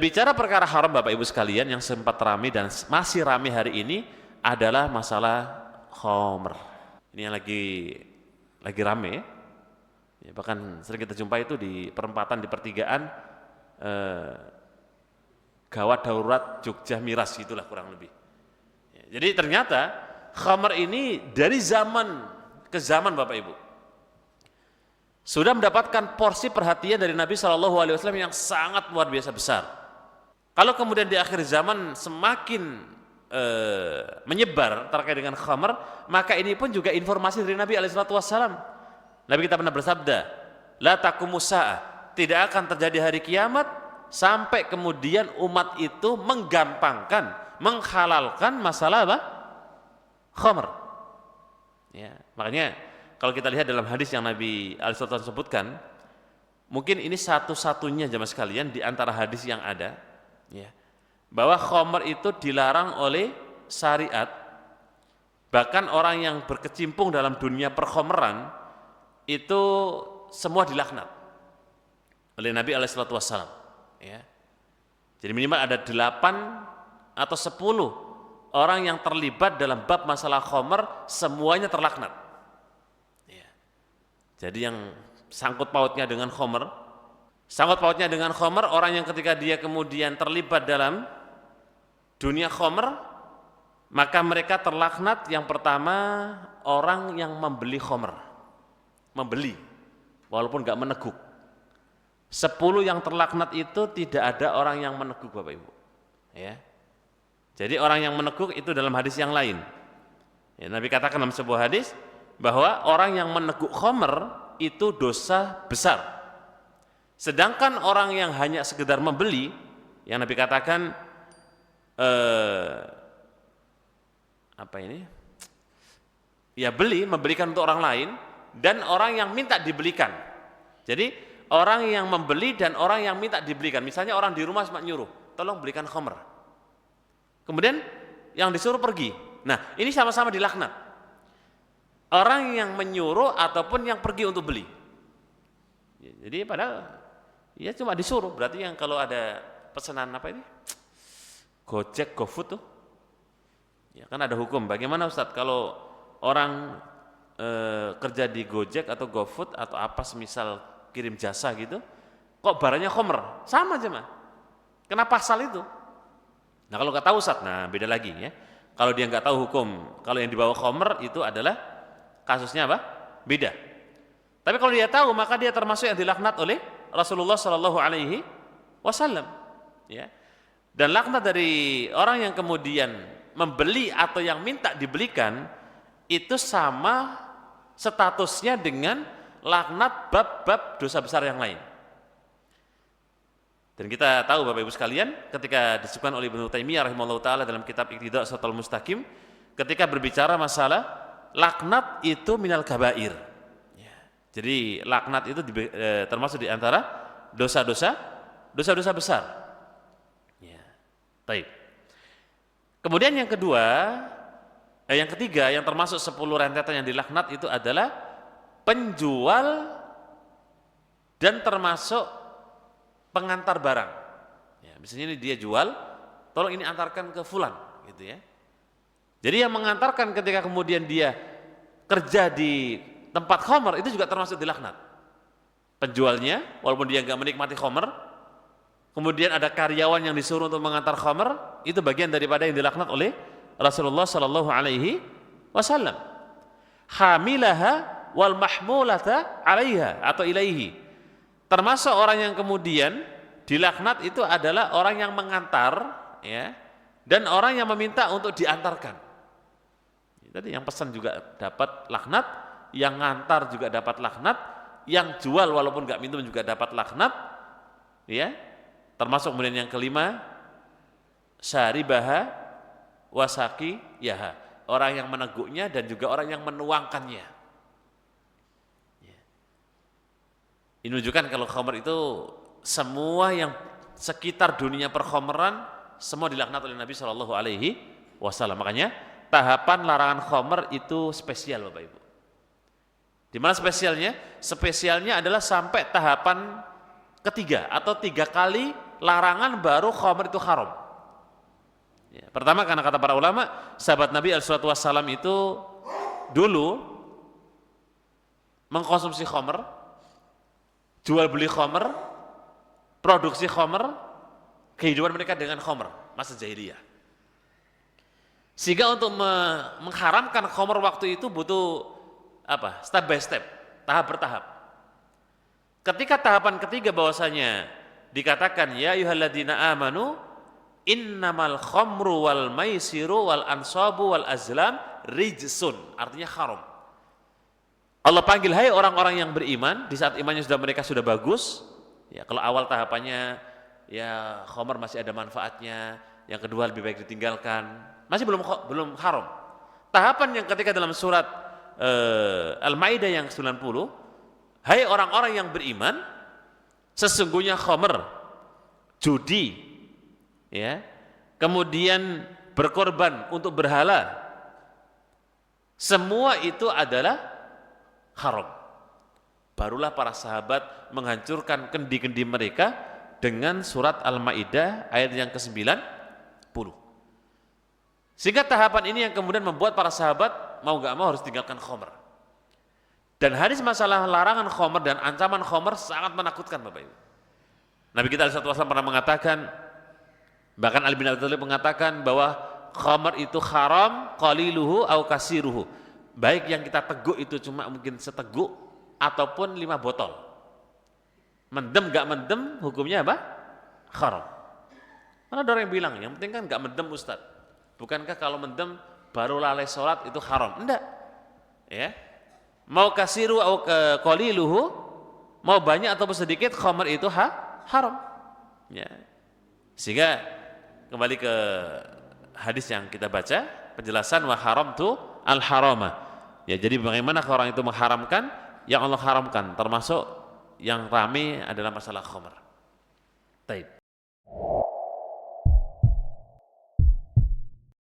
Bicara perkara haram Bapak Ibu sekalian yang sempat ramai dan masih ramai hari ini adalah masalah khamr. Ini yang lagi ramai ya, bahkan sering kita jumpai itu di perempatan, di pertigaan gawat darurat Jogja Miras, itulah kurang lebih ya. Jadi ternyata khamr ini dari zaman ke zaman Bapak Ibu sudah mendapatkan porsi perhatian dari Nabi SAW yang sangat luar biasa besar. Kalau kemudian di akhir zaman semakin menyebar terkait dengan khamr, maka ini pun juga informasi dari Nabi SAW. Nabi kita pernah bersabda, la taqumus saa'ah, tidak akan terjadi hari kiamat sampai kemudian umat itu menggampangkan, menghalalkan masalah apa? Khamr. Ya, makanya kalau kita lihat dalam hadis yang Nabi SAW sebutkan, mungkin ini satu-satunya jemaah sekalian di antara hadis yang ada, ya, bahwa khamr itu dilarang oleh syariat. Bahkan orang yang berkecimpung dalam dunia perkhamran itu semua dilaknat oleh Nabi SAW. Ya. Jadi minimal ada 8 atau 10 orang yang terlibat dalam bab masalah khamr, semuanya terlaknat. Ya. Jadi yang sangkut pautnya dengan khamr, orang yang ketika dia kemudian terlibat dalam dunia khamr, maka mereka terlaknat. Yang pertama, orang yang membeli khamr, membeli walaupun gak meneguk. 10 yang terlaknat itu tidak ada orang yang meneguk Bapak Ibu. Ya. Jadi orang yang meneguk itu dalam hadis yang lain. Ya, Nabi katakan dalam sebuah hadis bahwa orang yang meneguk khamr itu dosa besar. Sedangkan orang yang hanya sekedar membeli, yang Nabi katakan membelikan untuk orang lain, dan orang yang minta dibelikan. Jadi orang yang membeli dan orang yang minta dibelikan. Misalnya orang di rumah cuma nyuruh, tolong belikan khamr. Kemudian yang disuruh pergi. Nah, ini sama-sama dilaknat. Orang yang menyuruh ataupun yang pergi untuk beli. Jadi padahal ya cuma disuruh. Berarti yang kalau ada pesanan Gojek, GoFood tuh, ya kan ada hukum. Bagaimana Ustadz kalau orang kerja di Gojek atau GoFood atau apa semisal kirim jasa gitu, kok barangnya khamr? Sama aja mah. Kena pasal itu. Nah kalau nggak tahu Ustadz, nah beda lagi ya. Kalau dia nggak tahu hukum, kalau yang dibawa khamr itu adalah kasusnya apa? Beda. Tapi kalau dia tahu, maka dia termasuk yang dilaknat oleh Rasulullah SAW. Ya. Dan laknat dari orang yang kemudian membeli atau yang minta dibelikan itu sama statusnya dengan laknat bab-bab dosa besar yang lain. Dan kita tahu Bapak Ibu sekalian, ketika disebutkan oleh Ibnu Taimiyah rahimahullah ta'ala dalam kitab Iqtida' Shiratal Mustaqim, ketika berbicara masalah laknat itu minal kabair. Ya. Jadi laknat itu termasuk di antara dosa-dosa besar. Ya. Baik. Kemudian yang ketiga yang termasuk 10 rentetan yang dilaknat itu adalah penjual dan termasuk pengantar barang. Ya, misalnya ini dia jual, tolong ini antarkan ke fulan, gitu ya. Jadi yang mengantarkan ketika kemudian dia kerja di tempat khamr itu juga termasuk dilaknat. Penjualnya, walaupun dia nggak menikmati khamr, kemudian ada karyawan yang disuruh untuk mengantar khamr, itu bagian daripada yang dilaknat oleh Rasulullah SAW. Hamilaha wal mahmulata alaiha atau ilaihi. Termasuk orang yang kemudian dilaknat itu adalah orang yang mengantar, ya, dan orang yang meminta untuk diantarkan. Jadi yang pesan juga dapat laknat, yang ngantar juga dapat laknat, yang jual walaupun nggak minum juga dapat laknat, ya. Termasuk kemudian yang kelima, syaribaha wasaki yaha, orang yang meneguknya dan juga orang yang menuangkannya. Ini menunjukkan kalau khamr itu semua yang sekitar dunia perkhamran semua dilaknat oleh Nabi SAW. Makanya tahapan larangan khamr itu spesial Bapak Ibu. Di mana spesialnya? Spesialnya adalah sampai tahapan ketiga atau 3 kali larangan baru khamr itu haram. Ya, pertama karena kata para ulama, sahabat Nabi SAW itu dulu mengkonsumsi khamr, jual beli khamr, produksi khamr, kehidupan mereka dengan khamr masa jahiliyah. Sehingga untuk mengharamkan khamr waktu itu butuh apa? Step by step, tahap bertahap. Ketika tahapan ketiga bahwasanya dikatakan ya ayyuhalladzina amanu innamal khamru wal maisiru wal ansabu wal azlam rijsun, artinya haram. Allah panggil hai orang-orang yang beriman di saat imannya mereka sudah bagus. Ya, kalau awal tahapannya ya khamr masih ada manfaatnya, yang kedua lebih baik ditinggalkan, masih belum haram. Tahapan yang ketika dalam surat Al-Maidah yang 90, hai orang-orang yang beriman, sesungguhnya khamr, judi, ya, kemudian berkorban untuk berhala, semua itu adalah haram. Barulah para sahabat menghancurkan kendi-kendi mereka dengan surat Al-Maidah ayat yang ke-90. Sehingga tahapan ini yang kemudian membuat para sahabat mau gak mau harus tinggalkan khamr. Dan hadis masalah larangan khamr dan ancaman khamr sangat menakutkan Bapak Ibu. Nabi kita SAW pernah mengatakan, bahkan Ali bin Abi Thalib mengatakan bahwa khamr itu haram qaliluhu au kasiruhu. Baik yang kita teguk itu cuma mungkin seteguk ataupun 5 botol. Mendem gak mendem hukumnya apa? Haram. Karena ada orang yang bilang, yang penting kan gak mendem Ustaz. Bukankah kalau mendem baru lalai sholat itu haram? Enggak. Ya. Mau kasiru au qaliluhu, mau banyak ataupun sedikit khamr itu haram. Ya. Sehingga kembali ke hadis yang kita baca, penjelasan wa haramtu al-harama. Ya, jadi bagaimana orang itu mengharamkan yang Allah haramkan, termasuk yang ramai adalah masalah khamr. Taib.